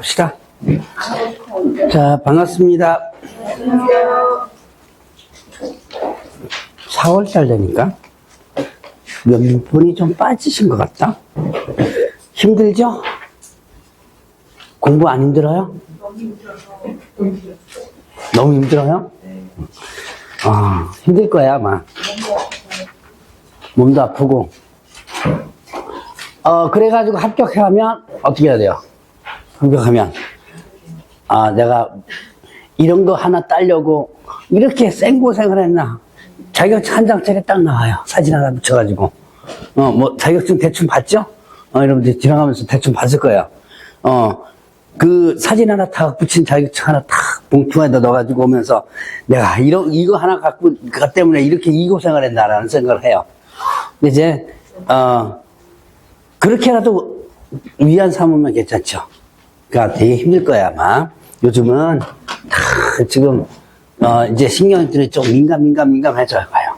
봅시다. 자, 반갑습니다. 4월달 되니까 몇 분이 좀 빠지신 것 같다. 힘들죠? 공부 안 힘들어요? 너무 힘들어요? 힘들 거야, 아마. 몸도 아프고. 그래가지고 합격하면 어떻게 해야 돼요? 합격하면. 내가 이런 거 하나 따려고 이렇게 생고생을 했나? 자격증 한 장짜리 딱 나와요. 사진 하나 붙여가지고. 뭐, 자격증 대충 봤죠? 여러분들 지나가면서 대충 봤을 거예요. 그 사진 하나 딱 붙인 자격증 하나 딱 봉투에다 넣어가지고 오면서 내가 이거 하나 갖고, 그것 때문에 이렇게 이 고생을 했나라는 생각을 해요. 근데 이제, 그렇게라도 위안 삼으면 괜찮죠. 그러니까 되게 힘들 거야, 아마. 요즘은 다 지금, 이제 신경들이 좀 민감해져요, 가요.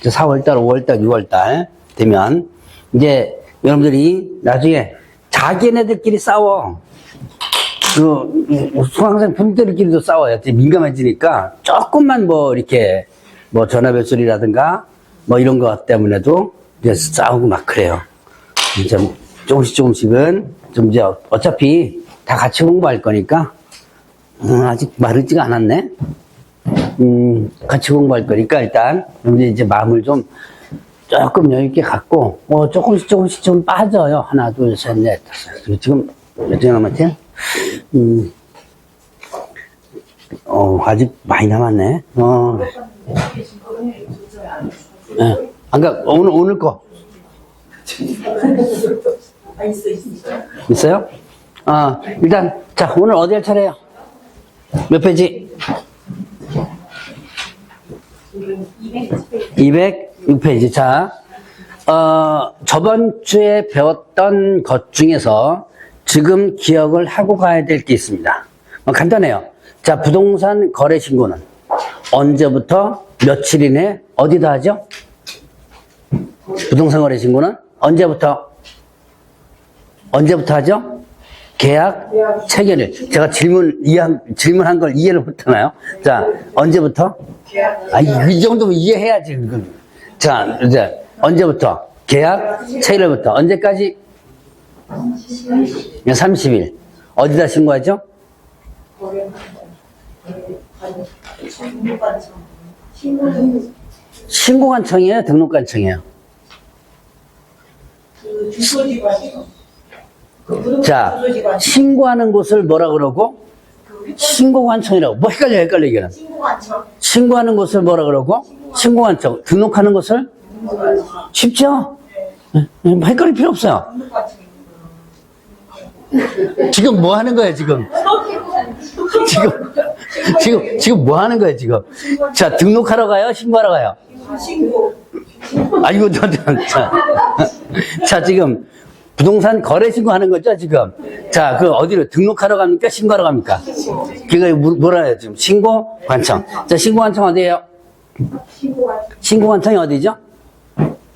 4월달, 5월달, 6월달 되면, 이제 여러분들이 나중에 자기네들끼리 싸워. 수강생 분들끼리도 싸워요. 민감해지니까 조금만 뭐 이렇게 뭐 전화벨소리라든가 뭐 이런 것 때문에도 이제 싸우고 막 그래요. 이제 조금씩은 좀 이제 어차피 다 같이 공부할 거니까, 아직 마르지가 않았네. 같이 공부할 거니까 일단 이제 마음을 좀 조금 여유있게 갖고, 조금씩 좀 빠져요. 하나, 둘, 셋, 넷, 다섯. 지금 몇 개 남았지? 아직 많이 남았네. 네. 오늘 거. 있어요? 일단, 자, 오늘 어디 할 차례예요? 몇 페이지? 206페이지. 자, 저번 주에 배웠던 것 중에서 지금 기억을 하고 가야 될 게 있습니다. 간단해요. 자, 부동산 거래 신고는 언제부터 며칠 이내 어디다 하죠? 부동산 거래 신고는 언제부터 하죠? 계약 체결일. 제가 질문한 걸 이해를 못하나요? 자, 언제부터? 이 정도면 이해해야지. 자, 이제 언제부터? 계약 체결일부터 언제까지? 30일. 어디다 신고하죠? 신고관청이에요? 등록관청이에요? 자, 신고하는 곳을 뭐라 그러고? 신고관청이라고. 뭐 헷갈려, 이게는. 신고하는 곳을 뭐라 그러고? 신고관청. 등록하는 곳을? 쉽죠? 헷갈릴 필요 없어요. 지금 뭐 하는 거예요, 지금? 지금 뭐 하는 거예요, 지금? 자, 등록하러 가요? 신고하러 가요? 아이고, 자, 지금 부동산 거래 신고하는 거죠, 지금? 자, 어디로 등록하러 갑니까? 신고하러 갑니까? 그거 뭐라 해요, 지금? 신고관청. 자, 신고관청 어디예요? 신고관청이 어디죠?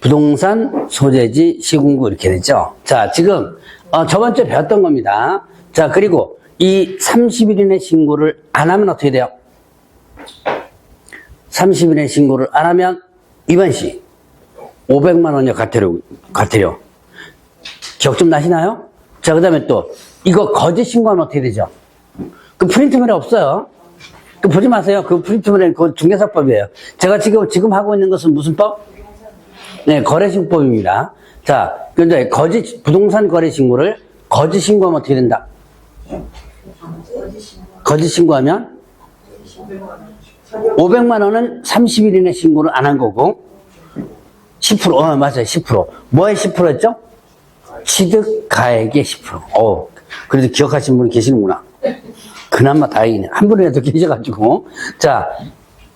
부동산 소재지 시군구 이렇게 되죠. 자, 지금 저번 주에 배웠던 겁니다. 자, 그리고 이 30일 이내 신고를 안 하면 어떻게 돼요? 30일 이내 신고를 안 하면 이번 시 500만 원이요, 과태료. 기억 좀 나시나요? 자, 그 다음에 또 이거 거짓 신고하면 어떻게 되죠? 그 프린트물에 없어요. 그 보지 마세요. 그 프린트물에 그 중개사법이에요. 제가 지금 하고 있는 것은 무슨 법? 네, 거래신고법입니다. 자, 근데 부동산 거래 신고를 거짓 신고하면 어떻게 된다? 거짓 신고하면 500만 원은 30일 이내 신고를 안 한 거고, 10%, 맞아요, 10%. 뭐의 10%였죠? 취득가액의 10%. 그래도 기억하시는 분이 계시는구나. 그나마 다행이네. 한 분이라도 계셔가지고. 자,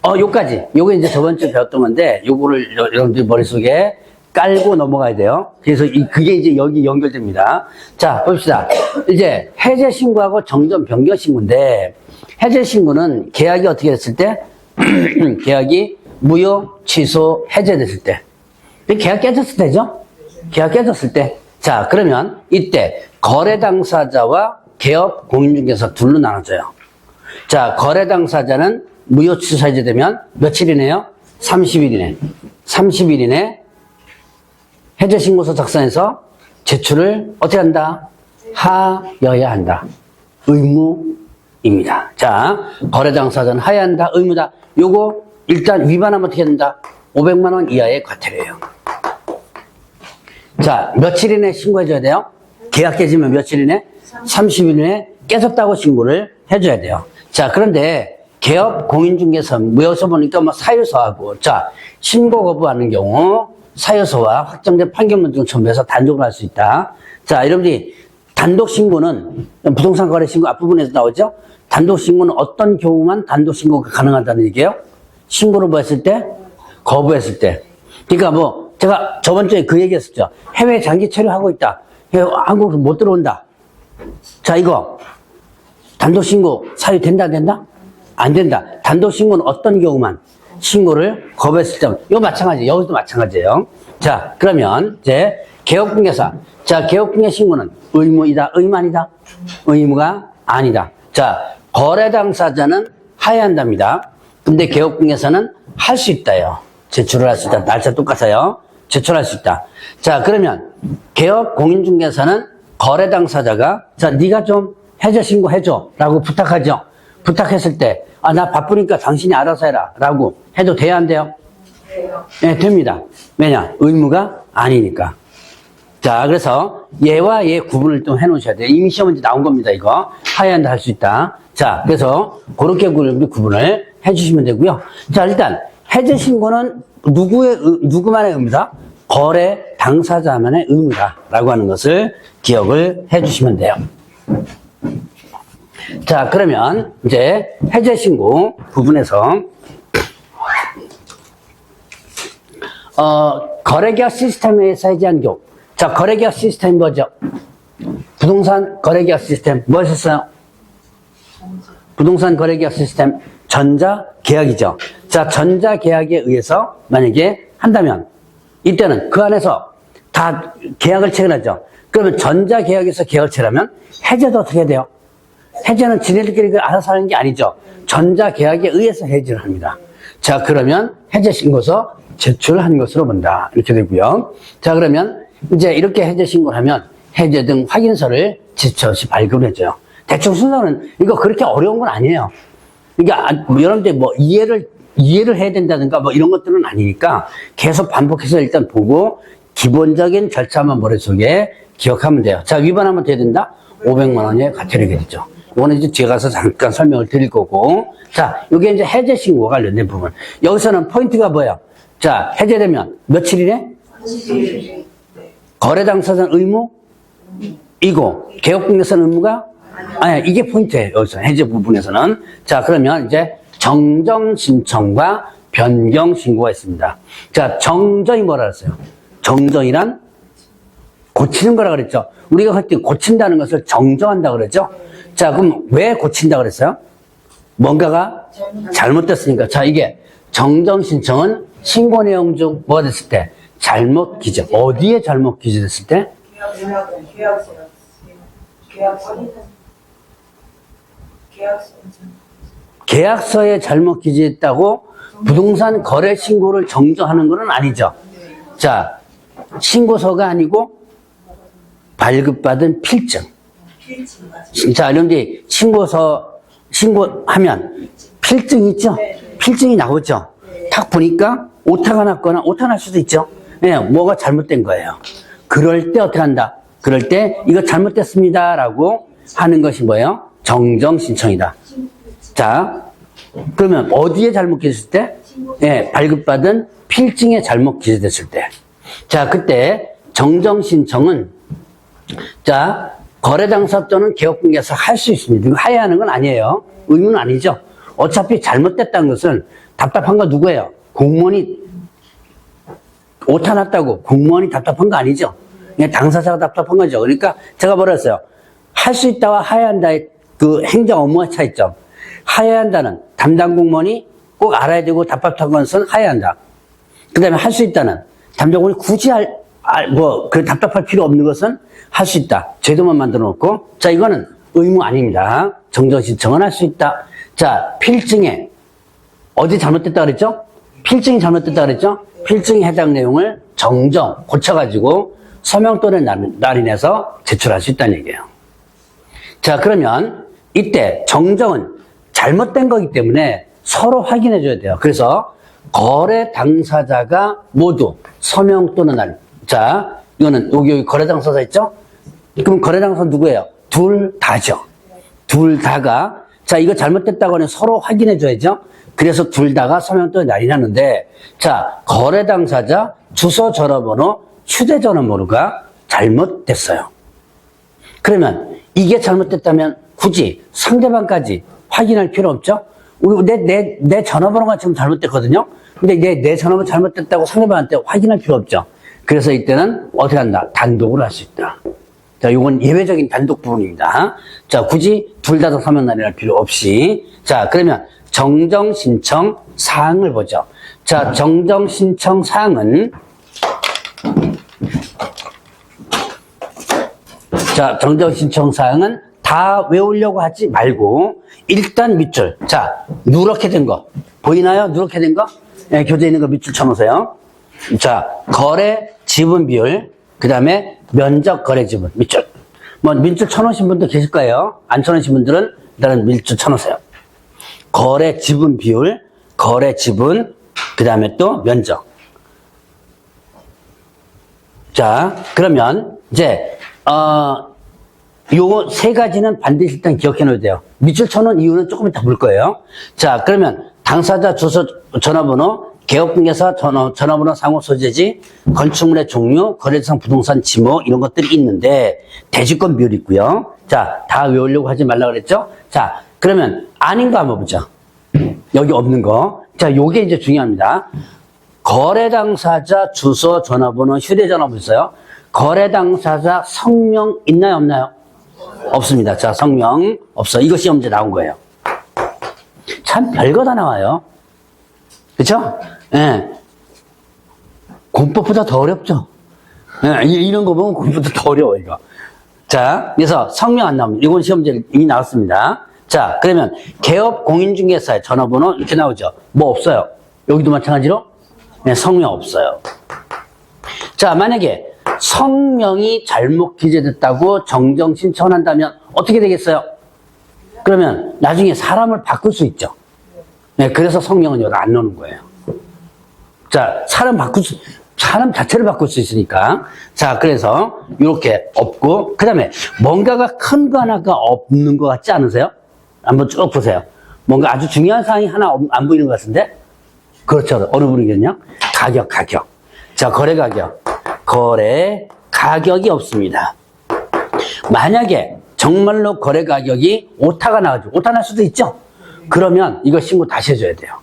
요까지. 요게 이제 저번 주에 배웠던 건데, 요거를 여러분들 머릿속에 깔고 넘어가야 돼요. 그래서 그게 이제 여기 연결됩니다. 자, 봅시다. 이제 해제 신고하고 정전 변경 신고인데, 해제 신고는 계약이 어떻게 됐을 때? 계약이 무효, 취소, 해제됐을 때. 계약 깨졌을 때죠? 계약 깨졌을 때. 자, 그러면 이때 거래 당사자와 개업, 공인중개사 둘로 나눠져요. 자, 거래 당사자는 무효취소해제 되면 며칠이네요? 30일이네. 30일 이내 해제신고서 작성해서 제출을 어떻게 한다? 하여야 한다. 의무입니다. 자, 거래 당사자는 하여야 한다. 의무다. 요거 일단 위반하면 어떻게 된다? 500만 원 이하의 과태료예요. 자, 며칠 이내 신고해줘야 돼요? 계약 깨지면 며칠 이내? 30일 이내 깨졌다고 신고를 해줘야 돼요. 자, 그런데 개업 공인중개사 무효서 보니까 뭐 사유서하고, 자, 신고 거부하는 경우 사유서와 확정된 판결문 등 첨부해서 단독을 할 수 있다. 자, 여러분들이 단독 신고는 부동산 거래 신고 앞부분에서 나오죠? 단독 신고는 어떤 경우만 단독 신고가 가능하다는 얘기예요? 신고를 뭐 했을 때? 거부했을 때. 그러니까 뭐 제가 저번 주에 그 얘기 했었죠. 해외 장기 체류하고 있다. 한국으로 못 들어온다. 자, 이거 단독 신고 사유 된다 안 된다? 안 된다. 단독 신고는 어떤 경우만 신고를 거부했을 때. 이거 마찬가지. 여기도 마찬가지예요. 자, 그러면 이제 개업공개사. 자, 개업공개 신고는 의무이다, 의무아니다? 의무가 아니다. 자, 거래 당사자는 하여야 한답니다. 근데 개업공개사는 할 수 있다요. 제출을 할 수 있다. 날짜 똑같아요. 제출할 수 있다. 자, 그러면 개업 공인중개사는 거래 당사자가 자, 네가 좀 해제 신고해줘 라고 부탁하죠. 부탁했을 때 나 바쁘니까 당신이 알아서 해라 라고 해도 돼야 안 돼요? 네, 됩니다. 왜냐? 의무가 아니니까. 자, 그래서 얘와 얘 구분을 좀 해놓으셔야 돼요. 이미 시험 문제 나온 겁니다, 이거. 하여야 한다 할 수 있다. 자, 그래서 그렇게 구분을 해주시면 되고요. 자, 일단 해제 신고는 누구만의 의무다? 거래 당사자만의 의무다라고 하는 것을 기억을 해주시면 돼요. 자, 그러면 이제 해제 신고 부분에서 거래계약 시스템에 의해서 해제한 경우. 자, 거래계약 시스템이 뭐죠? 부동산 거래계약 시스템 뭐 하셨어요? 부동산 거래계약 시스템 전자계약이죠. 자, 전자계약에 의해서 만약에 한다면 이때는 그 안에서 다 계약을 체결하죠. 그러면 전자계약에서 계약을 체결하면 해제도 어떻게 해야 돼요? 해제는 지네들끼리 알아서 하는 게 아니죠. 전자계약에 의해서 해제를 합니다. 자, 그러면 해제신고서 제출한 것으로 본다. 이렇게 되고요. 자, 그러면 이제 이렇게 해제신고를 하면 해제 등 확인서를 지체 없이 발급을 해줘요. 대충 순서는 이거 그렇게 어려운 건 아니에요. 그러니까 여러분들 뭐 이해를 해야 된다든가 뭐 이런 것들은 아니니까 계속 반복해서 일단 보고 기본적인 절차만 머릿속에 기억하면 돼요. 자, 위반하면 돼야 된다? 500만 원의 과태료가 되죠. 이거는 이제 뒤에 가서 잠깐 설명을 드릴 거고. 자, 이게 이제 해제 신고와 관련된 부분. 여기서는 포인트가 뭐예요? 자, 해제되면 며칠이래? 30일. 거래 당사자는 의무? 이고, 개업공개사는 의무가? 아니, 이게 포인트예요. 여기서 해제 부분에서는. 자, 그러면 이제 정정 신청과 변경 신고가 있습니다. 자, 정정이 뭐라 그랬어요? 정정이란 고치는 거라 그랬죠. 우리가 그때 고친다는 것을 정정한다 그랬죠. 자, 그럼 왜 고친다 그랬어요? 뭔가가 잘못됐으니까. 자, 이게 정정 신청은 신고 내용 중 뭐가 됐을 때? 잘못 기재. 어디에 잘못 기재됐을 때? 계약서에 잘못 기재했다고 부동산 거래 신고를 정정하는 것은 아니죠. 자, 신고서가 아니고 발급받은 필증. 자, 여러분들이 신고하면 필증 있죠? 필증이 나오죠? 딱 보니까 오타가 났거나 오타 날 수도 있죠? 네, 뭐가 잘못된 거예요. 그럴 때 어떻게 한다? 그럴 때 이거 잘못됐습니다 라고 하는 것이 뭐예요? 정정 신청이다. 자, 그러면 어디에 잘못 기재됐을 때? 네, 발급받은 필증에 잘못 기재됐을 때. 자, 그때 정정 신청은 자, 거래 당사 또는 개업공개사 할 수 있습니다. 이거 해야 하는 건 아니에요. 의무는 아니죠. 어차피 잘못됐다는 것은 답답한 거 누구예요? 공무원이 오타 났다고 공무원이 답답한 거 아니죠. 그냥 당사자가 답답한 거죠. 그러니까 제가 뭐라 했어요? 할 수 있다와 해야 한다의 그 행정 업무의 차이점. 해야 한다는 담당 공무원이 꼭 알아야 되고 답답한 것은 해야 한다. 그 다음에 할 수 있다는 담당 공무원이 굳이 답답할 필요 없는 것은 할 수 있다. 제도만 만들어 놓고. 자, 이거는 의무 아닙니다. 정정 신청은 할 수 있다. 자, 필증에 어디 잘못됐다 그랬죠? 필증이 잘못됐다 그랬죠? 필증에 해당 내용을 정정, 고쳐가지고 서명 또는 날인해서 제출할 수 있다는 얘기예요. 자, 그러면 이때 정정은 잘못된 거기 때문에 서로 확인해 줘야 돼요. 그래서 거래 당사자가 모두 서명 또는 날. 자, 이거는 여기 거래 당사자 있죠? 그럼 거래 당사자 누구예요? 둘 다죠. 둘 다가 자, 이거 잘못됐다고 하면 서로 확인해 줘야죠. 그래서 둘 다가 서명 또는 날인하는데 자, 거래 당사자 주소 전화번호 휴대전화번호가 잘못됐어요. 그러면 이게 잘못됐다면 굳이 상대방까지 확인할 필요 없죠? 내 전화번호가 지금 잘못됐거든요? 근데 내 전화번호 잘못됐다고 상대방한테 확인할 필요 없죠? 그래서 이때는 어떻게 한다? 단독으로 할 수 있다. 자, 이건 예외적인 단독 부분입니다. 자, 굳이 둘 다 서명 날인할 필요 없이. 자, 그러면 정정 신청 사항을 보죠. 자, 정정 신청 사항은 자, 정정 신청 사항은 다 외우려고 하지 말고 일단 밑줄. 자, 누렇게 된 거 보이나요? 누렇게 된 거? 네, 교재에 있는 거 밑줄 쳐놓으세요. 자, 거래 지분 비율, 그 다음에 면적 거래 지분 밑줄. 뭐 밑줄 쳐놓으신 분도 계실 거예요. 안 쳐놓으신 분들은 일단은 밑줄 쳐놓으세요. 거래 지분 비율, 거래 지분, 그 다음에 또 면적. 자, 그러면 이제 요거 세 가지는 반드시 일단 기억해 놓어야 돼요. 밑줄 쳐놓은 이유는 조금 이따 볼 거예요. 자, 그러면 당사자 주소 전화번호, 개업공개사 전화번호 상호 소재지, 건축물의 종류, 거래대상 부동산 지목 이런 것들이 있는데 대지권 비율이 있고요. 자, 다 외우려고 하지 말라 그랬죠? 자, 그러면 아닌 거 한번 보자. 여기 없는 거. 자, 요게 이제 중요합니다. 거래 당사자 주소 전화번호 휴대전화번호 있어요. 거래 당사자 성명 있나요, 없나요? 없습니다. 자, 성명 없어. 이거 시험 문제 나온 거예요. 참 별거 다 나와요. 그쵸? 예. 네. 공법보다 더 어렵죠? 예, 이런 거 보면 공법보다 더 어려워, 이거. 자, 그래서 성명 안 나옵니다. 이건 시험 문제 이미 나왔습니다. 자, 그러면 개업 공인중개사의 전화번호 이렇게 나오죠? 뭐 없어요? 여기도 마찬가지로? 네, 성명 없어요. 자, 만약에 성명이 잘못 기재됐다고 정정 신청을 한다면 어떻게 되겠어요? 그러면 나중에 사람을 바꿀 수 있죠. 네, 그래서 성명은 여기 안 넣는 거예요. 자, 사람 자체를 바꿀 수 있으니까. 자, 그래서 이렇게 없고, 그 다음에 뭔가가 큰 거 하나가 없는 것 같지 않으세요? 한번 쭉 보세요. 뭔가 아주 중요한 사항이 하나 안 보이는 것 같은데? 그렇죠. 어느 분이겠냐? 가격. 자, 거래 가격이 없습니다. 만약에 정말로 거래 가격이 오타가 나가지고, 오타 날 수도 있죠? 그러면 이거 신고 다시 해줘야 돼요.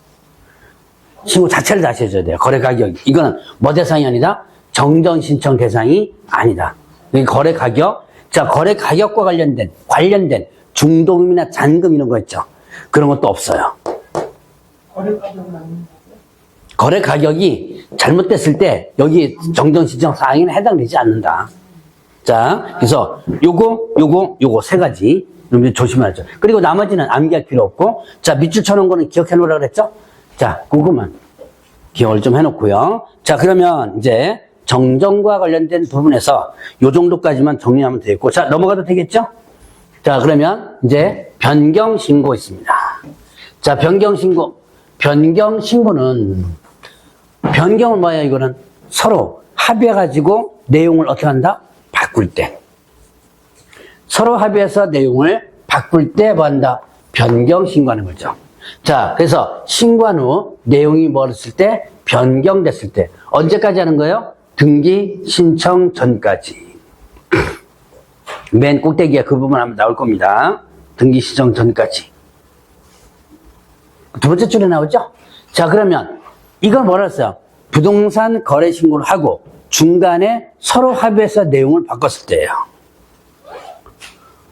신고 자체를 다시 해줘야 돼요. 거래 가격. 이거는 뭐 대상이 아니다? 정정 신청 대상이 아니다. 거래 가격. 자, 거래 가격과 관련된 중도금이나 잔금 이런 거 있죠? 그런 것도 없어요. 거래 가격이 잘못됐을 때 여기 정정 신청 사항에는 해당되지 않는다. 자, 그래서 요거 세 가지 여러분들 조심하죠. 그리고 나머지는 암기할 필요 없고, 자, 밑줄 쳐놓은 거는 기억해 놓으라고 그랬죠? 자, 그거만 기억을 좀 해놓고요. 자, 그러면 이제 정정과 관련된 부분에서 요 정도까지만 정리하면 되겠고, 자, 넘어가도 되겠죠? 자, 그러면 이제 변경 신고 있습니다. 자, 변경 신고는 변경은 뭐예요? 이거는 서로 합의해가지고 내용을 어떻게 한다? 바꿀 때. 서로 합의해서 내용을 바꿀 때 뭐 한다? 변경 신고하는 거죠. 자, 그래서 신고한 후 내용이 뭐였을 때? 변경됐을 때. 언제까지 하는 거예요? 등기 신청 전까지. 맨 꼭대기에 그 부분 한번 나올 겁니다. 등기 신청 전까지. 두 번째 줄에 나오죠? 자, 그러면 이건 뭐라 했어요? 부동산 거래 신고를 하고 중간에 서로 합의해서 내용을 바꿨을 때예요.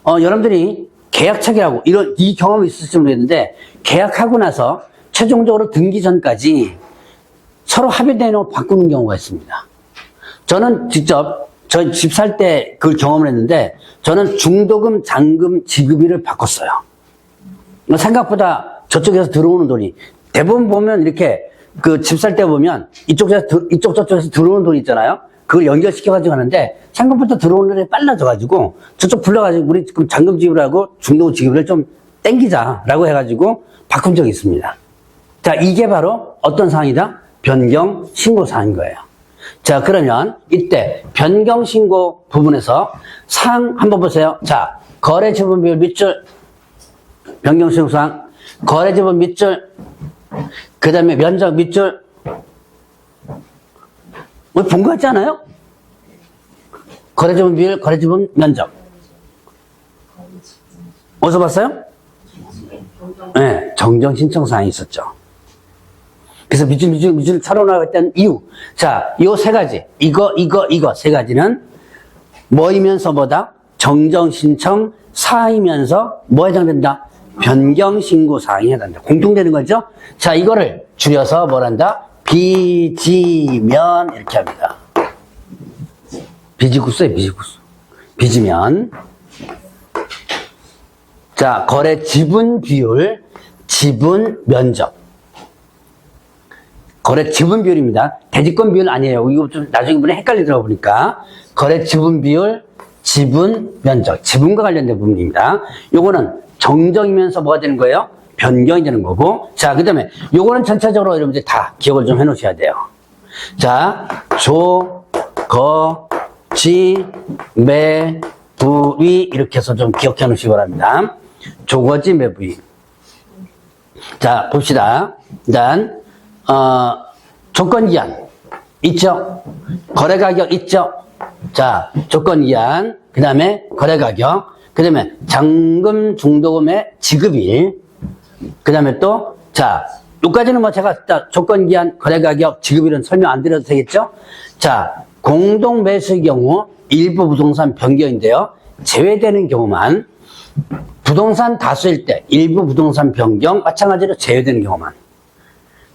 여러분들이 계약착의하고 이 경험이 있을지 모르겠는데, 계약하고 나서 최종적으로 등기 전까지 서로 합의된 내용을 바꾸는 경우가 있습니다. 저는 직접 저 집 살 때 그걸 경험을 했는데 저는 중도금, 잔금, 지급일을 바꿨어요. 생각보다 저쪽에서 들어오는 돈이 대부분 보면 이렇게 그 집 살 때 보면 이쪽 저쪽에서 들어오는 돈 있잖아요. 그걸 연결시켜가지고 하는데 생각보다 들어오는 돈이 빨라져가지고 저쪽 불러가지고 우리 지금 잔금 지급하고 중도금 지급을 좀 땡기자라고 해가지고 바꾼 적이 있습니다. 자, 이게 바로 어떤 사항이다? 변경 신고 사항인 거예요. 자, 그러면 이때 변경 신고 부분에서 사항 한번 보세요. 자, 거래 지분 비율 밑줄, 변경 신고 사항, 거래 지분 밑줄, 그 다음에 면적 밑줄. 우리 본 거 같지 않아요? 거래 지분 비율, 거래 지분 면적. 어디서 봤어요? 네, 정정 신청 사항이 있었죠. 그래서 밑줄 차로나갔던 이유. 자, 요 세 가지. 이거 세 가지는 뭐이면서 뭐다? 정정 신청 사항이면서 뭐 해당된다? 변경 신고 사항이 해당된다. 공통되는 거죠? 자, 이거를 줄여서 뭐란다? 비지면 이렇게 합니다. 비지구수예요, 비지구수. 비지면. 자, 거래 지분 비율, 지분 면적. 거래 지분 비율입니다. 대지권 비율 아니에요. 이거 좀 나중에 분에 헷갈리더라고 보니까. 거래 지분 비율, 지분 면적. 지분과 관련된 부분입니다. 요거는 정정이면서 뭐가 되는 거예요? 변경이 되는 거고. 자, 그 다음에 요거는 전체적으로 여러분들 다 기억을 좀 해 놓으셔야 돼요. 자, 조, 거, 지, 매, 부, 위 이렇게 해서 좀 기억해 놓으시기 바랍니다. 조거지, 매, 부, 위. 자, 봅시다. 일단 조건기한 있죠? 거래가격 있죠? 자, 조건기한, 그 다음에 거래가격, 그 다음에 잔금 중도금의 지급일, 그 다음에 또, 자, 여기까지는 뭐 제가 조건기한, 거래가격, 지급일은 설명 안 드려도 되겠죠? 자, 공동매수의 경우 일부 부동산 변경인데요. 제외되는 경우만, 부동산 다수일 때 일부 부동산 변경, 마찬가지로 제외되는 경우만.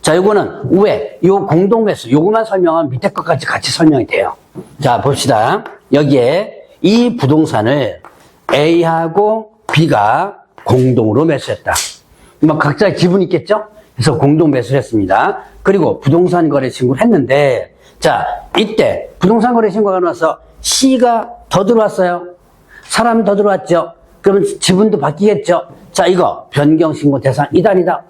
자, 요거는 왜? 요 공동매수, 요거만 설명하면 밑에 것까지 같이 설명이 돼요. 자, 봅시다. 여기에 이 부동산을 A하고 B가 공동으로 매수했다. 뭐 각자의 기분이 있겠죠? 그래서 공동 매수를 했습니다. 그리고 부동산 거래 신고를 했는데, 자, 이때 부동산 거래 신고가 나와서 C가 더 들어왔어요. 사람 더 들어왔죠? 그러면 지분도 바뀌겠죠? 자, 이거 변경 신고 대상 이단이다.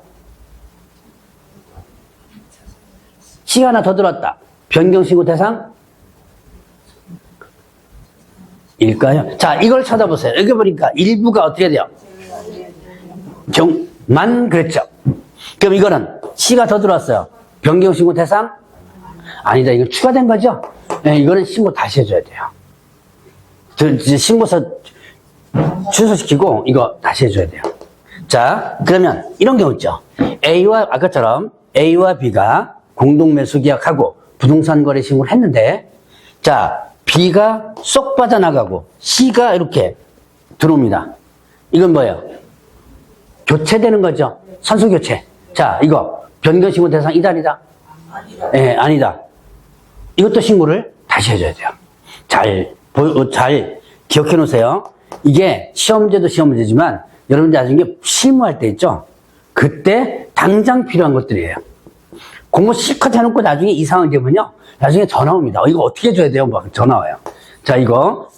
C가 하나 더 들어왔다. 변경 신고 대상? 일까요? 자, 이걸 찾아보세요. 여기 보니까 일부가 어떻게 돼요? 만 그랬죠? 그럼 이거는 C가 더 들어왔어요. 변경 신고 대상? 아니다. 이거 추가된 거죠? 네, 이거는 신고 다시 해줘야 돼요. 신고서 취소시키고 이거 다시 해줘야 돼요. 자, 그러면 이런 경우 있죠. A와 아까처럼 A와 B가 공동매수 계약하고 부동산 거래 신고를 했는데, 자, B가 쏙 빠져나가고 C가 이렇게 들어옵니다. 이건 뭐예요? 교체되는 거죠. 선수교체. 자, 이거 변경 신고 대상 이단이다. 예, 아니다. 이것도 신고를 다시 해줘야 돼요. 잘 기억해 놓으세요. 이게 시험제도 시험문제지만 여러분들 나중에 실무할 때 있죠. 그때 당장 필요한 것들이에요. 공부 실컷 해놓고 나중에 이상한 되면요. 나중에 전화 옵니다. 이거 어떻게 해줘야 돼요? 막 전화 와요. 자, 이거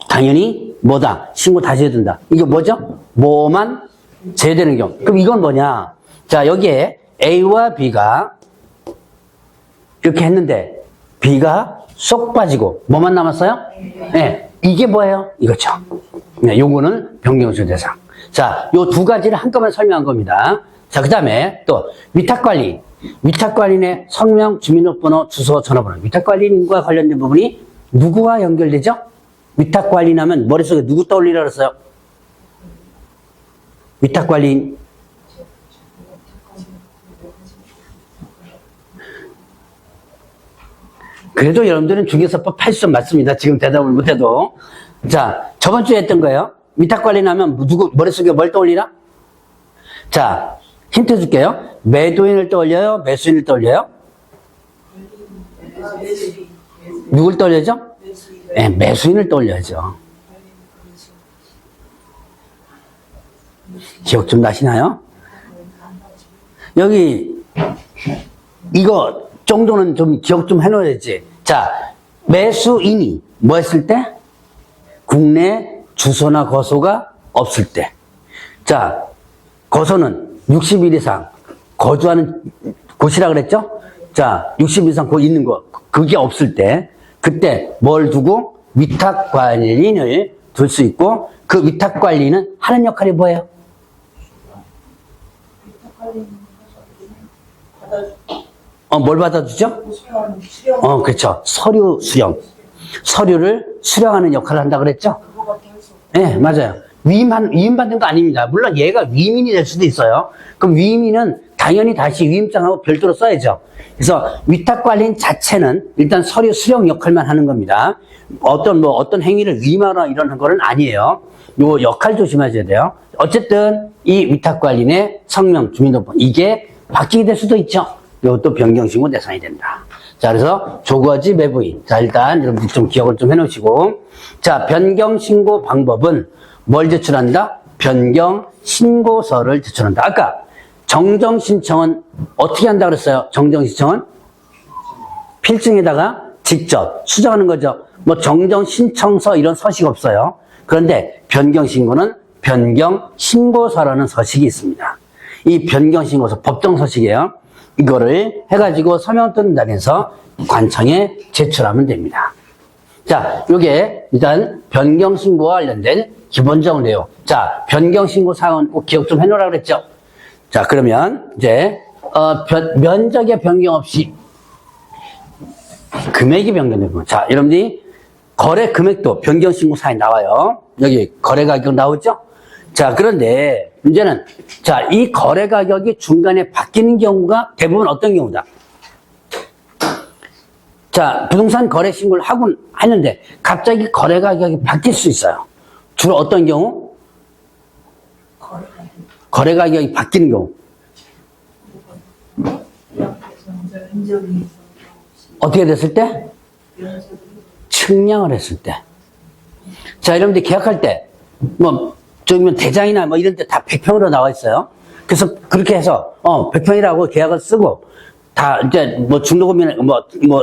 당연히 뭐다? 신고 다시 해야 된다. 이게 뭐죠? 뭐만 제외되는 경우. 그럼 이건 뭐냐? 자, 여기에 A와 B가 이렇게 했는데 B가 쏙 빠지고 뭐만 남았어요? 네, 이게 뭐예요? 이거죠. 네, 요거는 변경수 대상. 자, 요 두 가지를 한꺼번에 설명한 겁니다. 자, 그 다음에 또 위탁관리. 위탁관리인의 성명, 주민등록번호, 주소, 전화번호. 위탁관리인과 관련된 부분이 누구와 연결되죠? 위탁관리인 하면 머릿속에 누구 떠올리라 그랬어요? 위탁관리인. 그래도 여러분들은 중개사법 80점 맞습니다. 지금 대답을 못해도. 자, 저번 주에 했던 거예요. 위탁관리인 하면 누구 머릿속에 뭘 떠올리라? 자, 힌트 줄게요. 매도인을 떠올려요? 매수인을 떠올려요? 누굴 떠올려죠? 예, 매수인을 떠올려야죠. 기억 좀 나시나요? 여기 이거 정도는 좀 기억 좀 해놓아야지. 자, 매수인이 뭐 했을 때? 국내 주소나 거소가 없을 때. 자, 거소는 60일 이상 거주하는 곳이라 그랬죠? 자, 60일 이상 거기 있는 거, 그게 없을 때, 그때 뭘 두고? 위탁관리인을 둘 수 있고, 그 위탁관리는 하는 역할이 뭐예요? 뭘 받아주죠? 그렇죠. 서류 수령. 서류를 수령하는 역할을 한다 그랬죠? 네, 맞아요. 위임받는 거 아닙니다. 물론 얘가 위임인이 될 수도 있어요. 그럼 위임인은 당연히 다시 위임장하고 별도로 써야죠. 그래서 위탁관리인 자체는 일단 서류 수령 역할만 하는 겁니다. 어떤 행위를 위임하거나 이런 거는 아니에요. 요 역할 조심하셔야 돼요. 어쨌든 이 위탁관리인의 성명, 주민등록번 이게 바뀌게 될 수도 있죠. 이것도 변경신고 대상이 된다. 자, 그래서 조거지 매부인. 자, 일단 여러분 좀 기억을 좀 해놓으시고. 자, 변경신고 방법은 뭘 제출한다? 변경신고서를 제출한다. 아까 정정신청은 어떻게 한다 그랬어요? 정정신청은 필증에다가 직접 수정하는 거죠. 뭐 정정신청서 이런 서식 없어요. 그런데 변경신고는 변경신고서라는 서식이 있습니다. 이 변경신고서 법정서식이에요. 이거를 해가지고 서명 뜬 날에서 관청에 제출하면 됩니다. 자, 요게 일단 변경신고와 관련된 기본적인 내용. 자, 변경신고 사항은 꼭 기억 좀 해놓으라고 그랬죠? 자, 그러면 이제 면적의 변경 없이 금액이 변경되고, 자, 여러분들이 거래 금액도 변경신고 사항에 나와요. 여기 거래 가격 나오죠? 자, 그런데 문제는, 자, 이 거래 가격이 중간에 바뀌는 경우가 대부분 어떤 경우다? 자, 부동산 거래 신고를 하곤 하는데 갑자기 거래 가격이 바뀔 수 있어요. 주로 어떤 경우? 거래 가격이 바뀌는 경우. 어떻게 됐을 때? 측량을 했을 때. 자, 여러분들 계약할 때, 저기면 대장이나 이런 데 다 100평으로 나와 있어요. 그래서 그렇게 해서, 100평이라고 계약을 쓰고, 다, 이제, 중도금이나,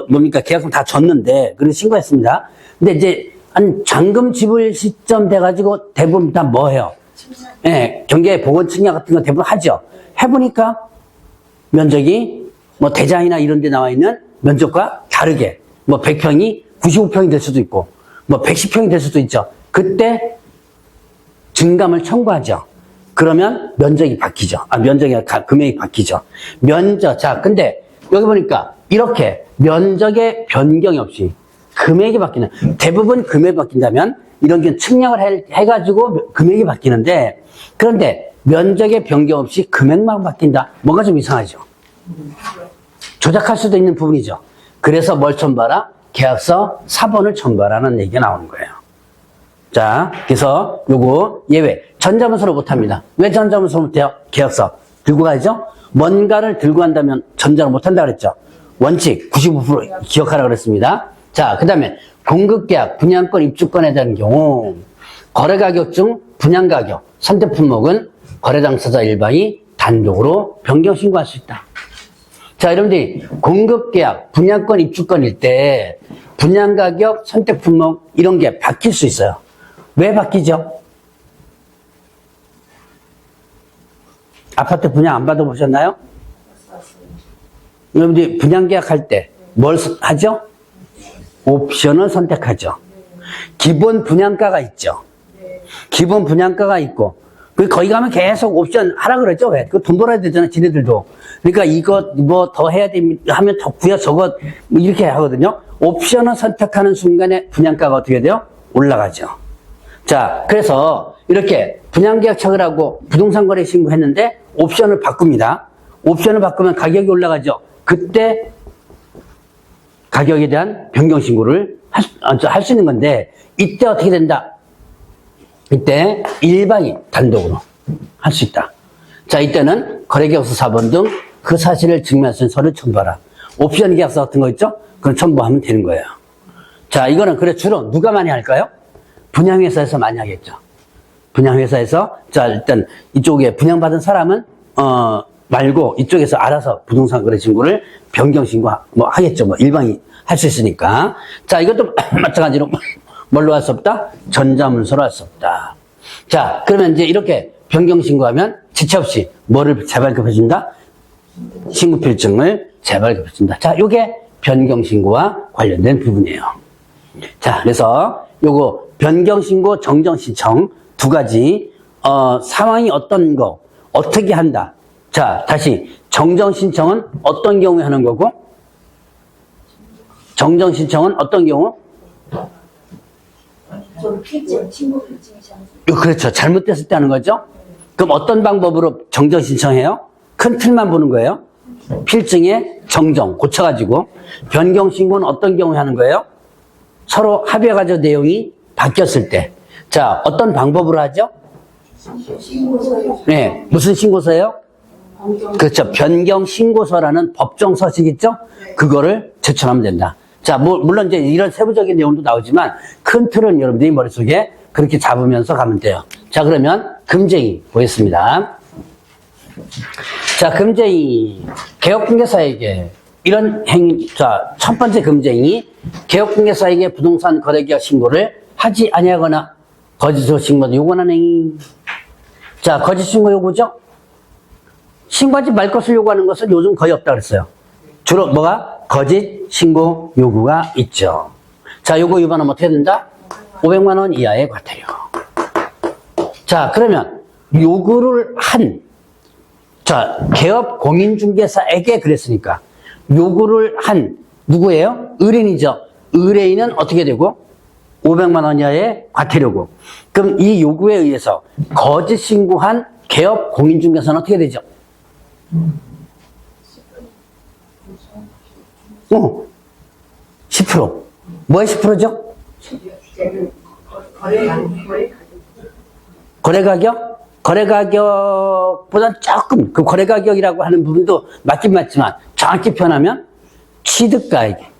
뭡니까, 계약금 다 줬는데, 그리고 신고했습니다. 근데 이제, 잔금 지불 시점 돼가지고 대부분 다 뭐 해요? 예, 경계 보건 측량 같은 거 대부분 하죠. 해보니까 면적이 대장이나 이런 데 나와 있는 면적과 다르게, 100평이 95평이 될 수도 있고, 110평이 될 수도 있죠. 그때 증감을 청구하죠. 그러면 면적이 바뀌죠. 금액이 바뀌죠. 자, 근데 여기 보니까 이렇게 면적의 변경이 없이 금액이 바뀌는, 대부분 금액이 바뀐다면 이런 게 측량을 해가지고 금액이 바뀌는데, 그런데 면적의 변경 없이 금액만 바뀐다. 뭔가 좀 이상하죠. 조작할 수도 있는 부분이죠. 그래서 뭘 첨부하라? 계약서 사본을 첨부하라는 얘기가 나오는 거예요. 자, 그래서 요거 예외. 전자문서로 못합니다. 왜 전자문서로 못해요? 계약서 들고 가야죠. 뭔가를 들고 간다면 전자로 못한다 그랬죠. 원칙 95% 기억하라 그랬습니다. 자, 그 다음에 공급계약, 분양권, 입주권에 대한 경우 거래가격 중 분양가격, 선택품목은 거래당사자 일방이 단독으로 변경신고할 수 있다. 자, 여러분들이 공급계약, 분양권, 입주권일 때 분양가격, 선택품목 이런 게 바뀔 수 있어요. 왜 바뀌죠? 아파트 분양 안 받아보셨나요? 여러분들이 분양계약할 때 뭘 하죠? 옵션을 선택하죠. 기본 분양가가 있죠. 기본 분양가가 있고, 거기 가면 계속 옵션 하라 그러죠. 왜? 돈 벌어야 되잖아, 지네들도. 그러니까 이거 더 해야 됩니다 하면 더 구야 저거 이렇게 하거든요. 옵션을 선택하는 순간에 분양가가 어떻게 돼요? 올라가죠. 자, 그래서 이렇게 분양계약 체결하고 부동산 거래 신고했는데 옵션을 바꿉니다. 옵션을 바꾸면 가격이 올라가죠. 그때 가격에 대한 변경 신고를 할 수 있는 건데, 이때 어떻게 된다? 이때 일방이 단독으로 할 수 있다. 자, 이때는 거래계약서 사본 등 그 사실을 증명할 수 있는 서류를 첨부하라. 옵션 계약서 같은 거 있죠? 그건 첨부하면 되는 거예요. 자, 이거는 그래 주로 누가 많이 할까요? 분양회사에서 많이 하겠죠. 분양회사에서, 자, 일단 이쪽에 분양받은 사람은, 말고 이쪽에서 알아서 부동산 거래 신고를 변경 신고 뭐 하겠죠. 뭐 일반이 할 수 있으니까. 자, 이것도 마찬가지로 뭘로 할 수 없다? 전자문서로 할 수 없다. 자, 그러면 이제 이렇게 변경 신고하면 지체 없이 뭐를 재발급해 준다? 신고필증을 재발급해 준다. 자, 요게 변경 신고와 관련된 부분이에요. 자, 그래서 요거 변경 신고, 정정 신청 두 가지 상황이 어떤 거 어떻게 한다. 자, 다시 정정 신청은 어떤 경우에 하는 거고, 정정 신청은 어떤 경우? 그렇죠. 잘못됐을 때 하는 거죠. 그럼 어떤 방법으로 정정 신청해요? 큰 틀만 보는 거예요. 필증의 정정 고쳐가지고. 변경 신고는 어떤 경우에 하는 거예요? 서로 합의해가지고 내용이 바뀌었을 때. 자, 어떤 방법으로 하죠? 네, 무슨 신고서예요? 그렇죠. 변경 신고서라는 법정 서식 있죠? 그거를 제출하면 된다. 자, 물론 이제 이런 세부적인 내용도 나오지만 큰 틀은 여러분들이 머릿속에 그렇게 잡으면서 가면 돼요. 자, 그러면 금쟁이 보겠습니다. 자, 금쟁이. 개업중개사에게 이런 자, 첫 번째 금쟁이 개업중개사에게 부동산 거래계약 신고를 하지 아니하거나 거짓으로 신고도 요구하는 행위. 자, 거짓 신고 요구죠? 신고하지 말 것을 요구하는 것은 요즘 거의 없다 그랬어요. 주로 뭐가? 거짓 신고 요구가 있죠. 자, 요거 위반하면 어떻게 된다? 500만 원 이하의 과태료. 자, 그러면 요구를 한, 자, 개업 공인중개사에게 그랬으니까 요구를 한 누구예요? 의뢰인이죠. 의뢰인은 어떻게 되고? 500만 원 이하의 과태료고. 그럼 이 요구에 의해서 거짓 신고한 개업 공인중개사는 어떻게 되죠? 10%. 뭐의 10%죠? 거래 가격? 거래 가격보다 조금, 그 거래 가격이라고 하는 부분도 맞긴 맞지만, 정확히 표현하면 취득가액.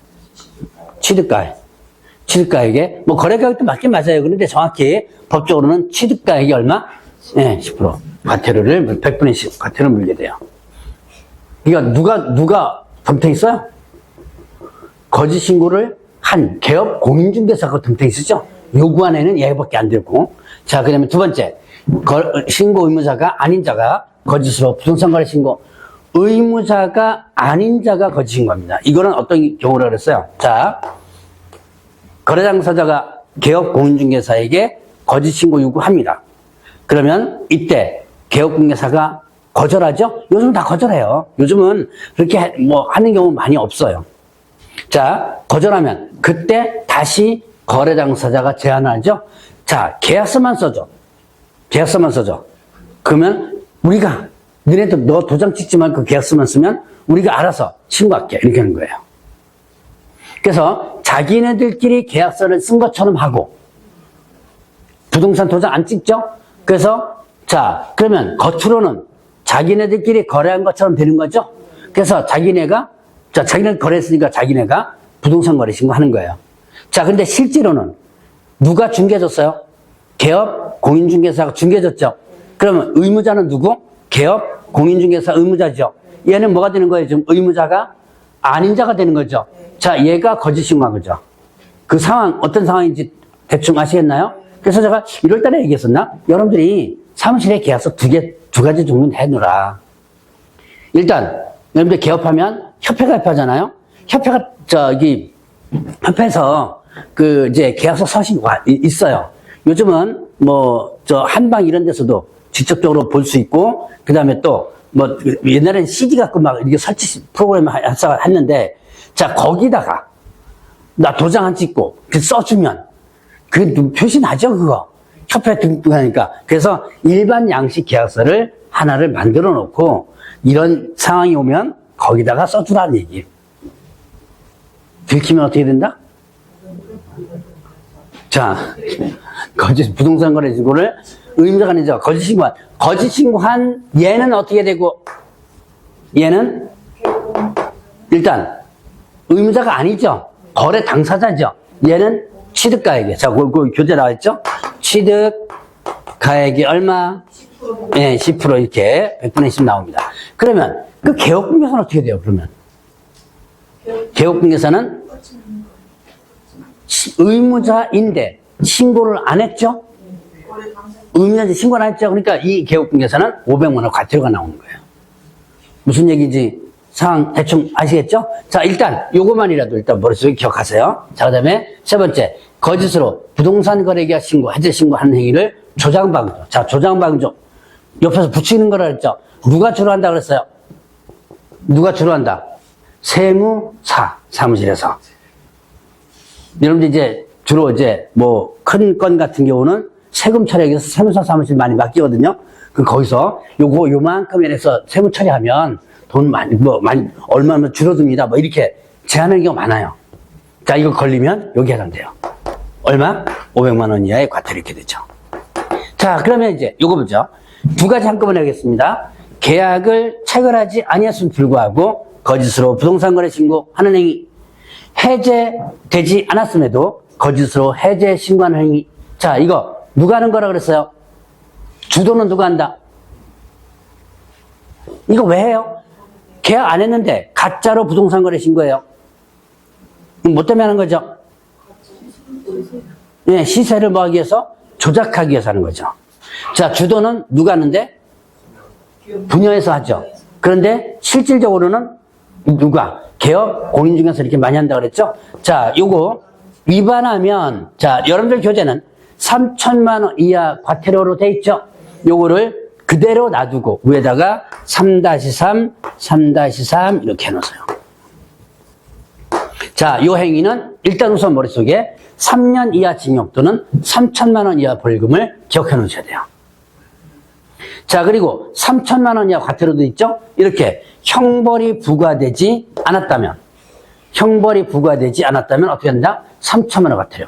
취득가액에, 뭐 거래 가격도 맞긴 맞아요. 그런데 정확히 법적으로는 취득가액이 얼마? 네, 10%. 과태료를, 100분의 10, 과태료를 물게 돼요. 그러니까 누가 덤탱이 써요? 거짓 신고를 한 개업 공인중개사가 덤탱이 쓰죠? 요구한 애는 얘밖에 안 되고. 자, 그러면 두 번째. 신고 의무자가 아닌 자가 거짓으로 부동산 거래 신고. 의무자가 아닌 자가 거짓 신고합니다. 이거는 어떤 경우라 그랬어요? 자, 거래 당사자가 개업 공인중개사에게 거짓 신고 요구합니다. 그러면 이때 개업 공인중개사가 거절하죠? 요즘 다 거절해요. 요즘은 그렇게 뭐 하는 경우 많이 없어요. 자, 거절하면 그때 다시 거래 당사자가 제안하죠? 자, 계약서만 써줘. 그러면 우리가 너네들 너 도장 찍지 말고 그 계약서만 쓰면 우리가 알아서 신고할게. 이렇게 하는 거예요. 그래서 자기네들끼리 계약서를 쓴 것처럼 하고 부동산 도장 안 찍죠? 그래서 자, 그러면 겉으로는 자기네들끼리 거래한 것처럼 되는 거죠? 그래서 자기네가 거래했으니까 자기네가 부동산 거래 신고하는 거예요. 자, 근데 실제로는 누가 중개해줬어요? 개업 공인중개사가 중개해줬죠? 그러면 의무자는 누구? 개업 공인중개사 의무자죠. 얘는 뭐가 되는 거예요? 지금 의무자가 아닌 자가 되는 거죠. 자, 얘가 거짓 신고한 거죠. 그 상황, 어떤 상황인지 대충 아시겠나요? 그래서 제가 1월 달에 얘기했었나? 여러분들이 사무실에 계약서 두 가지 종류는 해놓으라. 일단, 여러분들 개업하면 협회 가입하잖아요? 협회에서 이제 계약서 서식이 있어요. 요즘은 한방 이런 데서도 직접적으로 볼 수 있고, 그 다음에 또, 옛날에는 CD 갖고 막 이렇게 설치 프로그램을 했는데, 자, 거기다가, 나 도장 안 찍고, 써주면, 표시 나죠, 그거. 협회 등록하니까. 그래서 일반 양식 계약서를 하나를 만들어 놓고, 이런 상황이 오면 거기다가 써주라는 얘기. 들키면 어떻게 된다? 자, 부동산 거래 신고를 의무자가 아니죠. 거짓 신고한 얘는 어떻게 되고, 얘는 일단 의무자가 아니죠. 거래 당사자죠. 얘는 취득가액이. 자, 그 교재 나와있죠? 취득가액이 얼마? 10%. 예, 10% 이렇게 100분의 10 나옵니다. 그러면 그 개업분계산은 어떻게 돼요, 그러면? 개업분계산은 의무자인데 신고를 안 했죠? 의무자인데 신고를 안 했죠? 그러니까 이 개업분계산은 500만 원 과태료가 나오는 거예요. 무슨 얘기인지 상황 대충 아시겠죠? 자, 일단 요것만이라도 일단 머릿속에 기억하세요. 자, 그 다음에 세 번째, 거짓으로 부동산 거래계약 신고, 해제 신고하는 행위를 조장방조. 자, 조장방조. 옆에서 붙이는 거라 그랬죠? 누가 주로 한다 그랬어요? 누가 주로 한다? 세무사, 사무실에서. 여러분들 이제 주로 이제 뭐 큰 건 같은 경우는 세금 처리하기위해서 세무사 사무실 많이 맡기거든요. 거기서 요만큼에 대해서 세무 처리하면 돈 많이, 얼마나 줄어듭니다. 뭐 이렇게 제한하는 경우가 많아요. 자, 이거 걸리면 여기 해당돼요. 얼마? 500만 원 이하의 과태료 이렇게 되죠. 자, 그러면 이제 요거 보죠. 두 가지 한꺼번에 하겠습니다. 계약을 체결하지 아니했음에도 불구하고 거짓으로 부동산 거래 신고하는 행위. 해제되지 않았음에도 거짓으로 해제 신고하는 행위. 자, 이거 누가 하는 거라 그랬어요? 주도는 누가 한다? 이거 왜 해요? 계약 안 했는데 가짜로 부동산 거래 신고해요. 뭐 때문에 하는 거죠? 네, 시세를 뭐 하기 위해서? 조작하기 위해서 하는 거죠. 자, 주도는 누가 하는데? 분야에서 하죠. 그런데 실질적으로는 누가? 개업 공인 중에서 이렇게 많이 한다고 그랬죠? 자, 요거 위반하면, 자, 여러분들 교재는 3천만 원 이하 과태료로 돼 있죠? 요거를 그대로 놔두고 위에다가 3-3, 3-3 이렇게 해놓으세요. 자, 요 행위는 일단 우선 머릿속에 3년 이하 징역 또는 3천만 원 이하 벌금을 기억해 놓으셔야 돼요. 자, 그리고 3천만 원 이하 과태료도 있죠? 이렇게 형벌이 부과되지 않았다면 어떻게 한다? 3천만 원 과태료.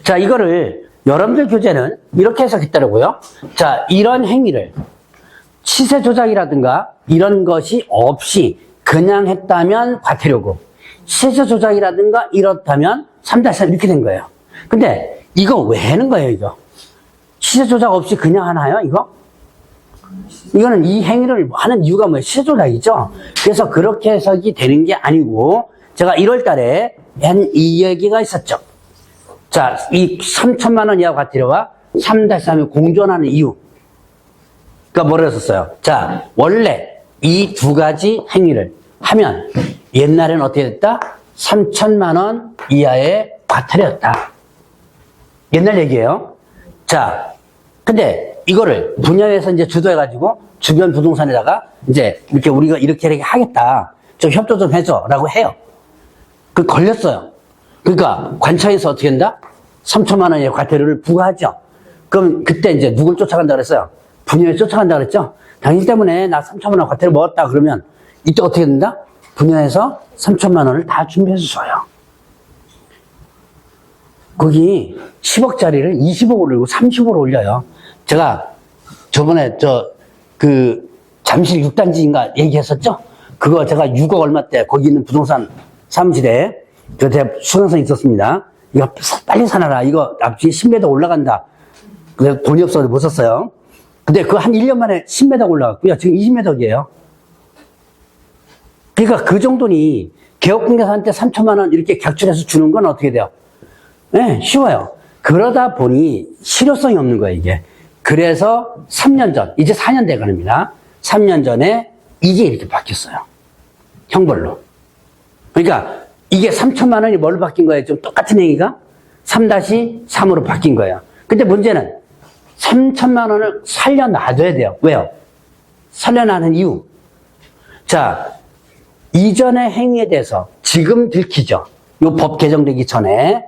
자, 이거를 여러분들 교재는 이렇게 해석했더라고요. 자, 이런 행위를 시세 조작이라든가 이런 것이 없이 그냥 했다면 과태료고, 시세 조작이라든가 이렇다면 3-3 이렇게 된 거예요. 근데 이거 왜 하는 거예요, 이거? 시세 조작 없이 그냥 하나요, 이거? 이거는 이 행위를 하는 이유가 뭐예요? 시세 조작이죠? 그래서 그렇게 해석이 되는 게 아니고, 제가 1월 달에 한 이 얘기가 있었죠. 자, 이 3천만 원 이하 과태료와 3-3이 공존하는 이유. 그러니까 뭐라 했었어요? 자, 원래 이 두 가지 행위를 하면 옛날에는 어떻게 됐다? 3천만 원 이하의 과태료였다. 옛날 얘기예요. 자, 근데 이거를 분야에서 이제 주도해가지고 주변 부동산에다가 이제 이렇게 우리가 이렇게 하겠다. 좀 협조 좀 해줘. 라고 해요. 그 걸렸어요. 그러니까 관청에서 어떻게 한다? 3천만 원의 과태료를 부과하죠. 그럼 그때 이제 누굴 쫓아간다 그랬어요? 분야에 쫓아간다 그랬죠? 당신 때문에 나 3천만 원 과태료 먹었다 그러면 이때 어떻게 된다? 분야에서 3천만 원을 다 준비해서 줘요. 거기 10억짜리를 20억으로 올리고 30억으로 올려요. 제가 저번에 잠실 6단지인가 얘기했었죠? 그거 제가 6억 얼마 때 거기 있는 부동산 사무실에 제가 수강생 있었습니다. 이거 빨리 사놔라. 이거 앞뒤에 10m 올라간다. 그래서 돈이 없어서 못 샀어요. 근데 그거 한 1년 만에 10m 올라갔고요. 지금 20m이에요. 그러니까 그 정도니 개업공개사한테 3천만 원 이렇게 객출해서 주는 건 어떻게 돼요? 네, 쉬워요. 그러다 보니 실효성이 없는 거예요, 이게. 그래서 3년 전, 이제 4년 돼가랍니다. 3년 전에 이게 이렇게 바뀌었어요. 형벌로. 그러니까 이게 3천만 원이 뭘로 바뀐 거예요? 좀 똑같은 행위가 3-3으로 바뀐 거예요. 근데 문제는 3천만 원을 살려놔둬야 돼요. 왜요? 살려놔는 이유. 자, 이전의 행위에 대해서 지금 들키죠. 이 법 개정되기 전에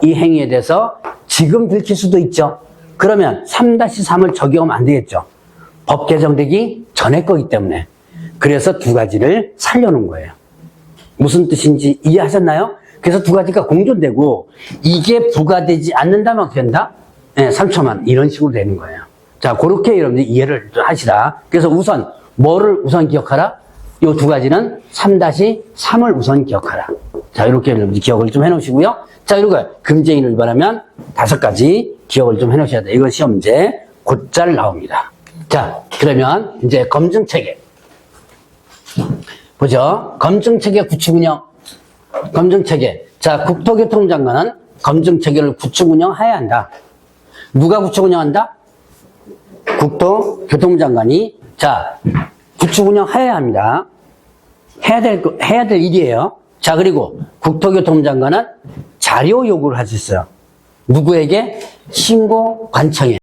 이 행위에 대해서 지금 들킬 수도 있죠. 그러면 3-3을 적용하면 안 되겠죠. 법 개정되기 전에 거기 때문에. 그래서 두 가지를 살려놓은 거예요. 무슨 뜻인지 이해하셨나요? 그래서 두 가지가 공존되고 이게 부과되지 않는다면 어떻게 된다? 네, 3천만 이런 식으로 되는 거예요. 자, 그렇게 여러분들 이해를 하시라. 그래서 우선 뭐를 우선 기억하라? 이 두 가지는 3-3을 우선 기억하라. 자, 이렇게 기억을 좀 해놓으시고요. 자, 이거 금쟁이를 위반하면 5가지 기억을 좀 해놓으셔야 돼요. 이건 시험제 곧잘 나옵니다. 자, 그러면 이제 검증체계. 보죠. 검증체계 구축 운영. 검증체계. 자, 국토교통장관은 검증체계를 구축 운영해야 한다. 누가 구축 운영한다? 국토교통장관이 자 구축 운영해야 합니다. 해야 될 일이에요. 자, 그리고 국토교통장관은 자료 요구를 할 수 있어요. 누구에게? 신고관청에.